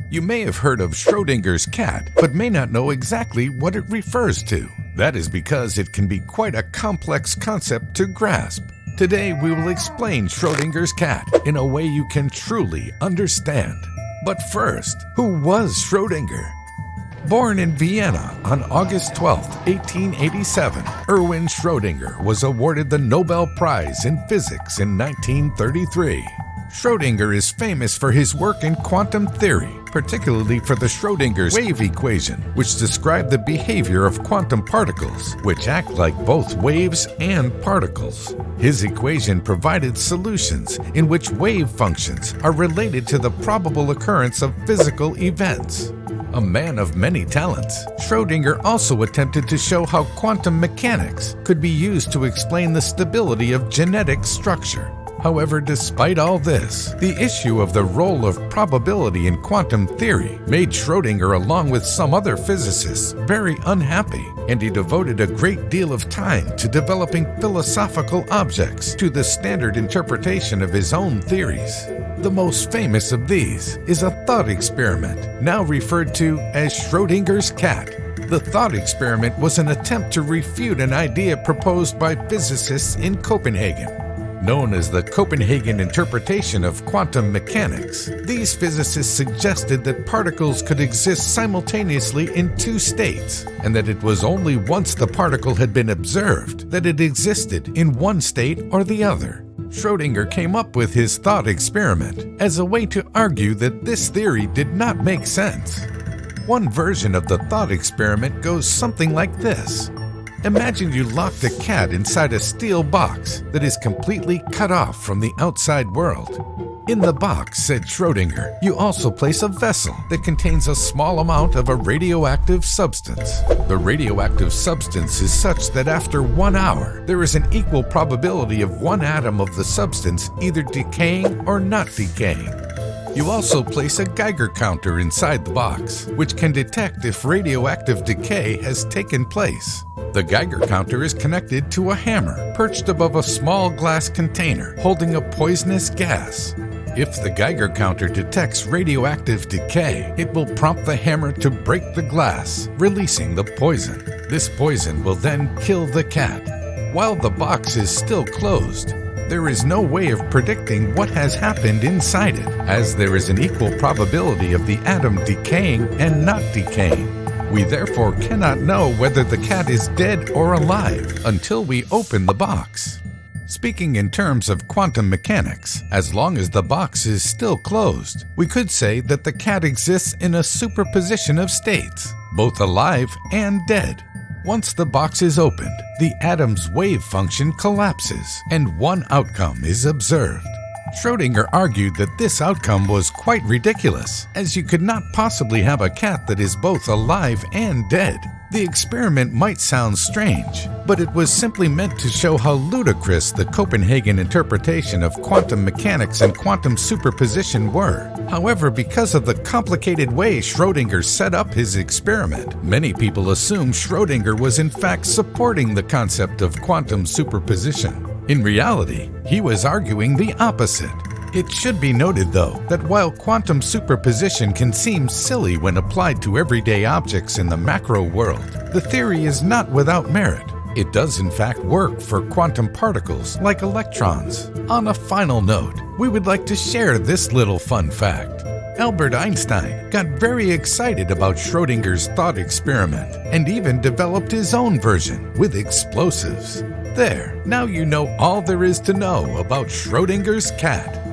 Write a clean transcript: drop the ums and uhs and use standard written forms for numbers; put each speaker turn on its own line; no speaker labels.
You may have heard of Schrödinger's cat, but may not know exactly what it refers to. That is because it can be quite a complex concept to grasp. Today we will explain Schrödinger's cat in a way you can truly understand. But first, who was Schrödinger? Born in Vienna on August 12, 1887, Erwin Schrödinger was awarded the Nobel Prize in Physics in 1933. Schrödinger is famous for his work in quantum theory, particularly for the Schrödinger's wave equation, which described the behavior of quantum particles, which act like both waves and particles. His equation provided solutions in which wave functions are related to the probable occurrence of physical events. A man of many talents, Schrödinger also attempted to show how quantum mechanics could be used to explain the stability of genetic structure. However, despite all this, the issue of the role of probability in quantum theory made Schrödinger, along with some other physicists, very unhappy, and he devoted a great deal of time to developing philosophical objects to the standard interpretation of his own theories. The most famous of these is a thought experiment, now referred to as Schrödinger's cat. The thought experiment was an attempt to refute an idea proposed by physicists in Copenhagen. Known as the Copenhagen interpretation of quantum mechanics, these physicists suggested that particles could exist simultaneously in two states, and that it was only once the particle had been observed that it existed in one state or the other. Schrödinger came up with his thought experiment as a way to argue that this theory did not make sense. One version of the thought experiment goes something like this. Imagine you locked a cat inside a steel box that is completely cut off from the outside world. In the box, said Schrödinger, you also place a vessel that contains a small amount of a radioactive substance. The radioactive substance is such that after 1 hour, there is an equal probability of one atom of the substance either decaying or not decaying. You also place a Geiger counter inside the box, which can detect if radioactive decay has taken place. The Geiger counter is connected to a hammer perched above a small glass container holding a poisonous gas. If the Geiger counter detects radioactive decay, it will prompt the hammer to break the glass, releasing the poison. This poison will then kill the cat. While the box is still closed, there is no way of predicting what has happened inside it, as there is an equal probability of the atom decaying and not decaying. We therefore cannot know whether the cat is dead or alive until we open the box. Speaking in terms of quantum mechanics, as long as the box is still closed, we could say that the cat exists in a superposition of states, both alive and dead. Once the box is opened, the atom's wave function collapses, and one outcome is observed. Schrödinger argued that this outcome was quite ridiculous, as you could not possibly have a cat that is both alive and dead. The experiment might sound strange, but it was simply meant to show how ludicrous the Copenhagen interpretation of quantum mechanics and quantum superposition were. However, because of the complicated way Schrödinger set up his experiment, many people assume Schrödinger was in fact supporting the concept of quantum superposition. In reality, he was arguing the opposite. It should be noted, though, that while quantum superposition can seem silly when applied to everyday objects in the macro world, the theory is not without merit. It does in fact work for quantum particles like electrons. On a final note, we would like to share this little fun fact. Albert Einstein got very excited about Schrödinger's thought experiment and even developed his own version with explosives. There, now you know all there is to know about Schrödinger's cat.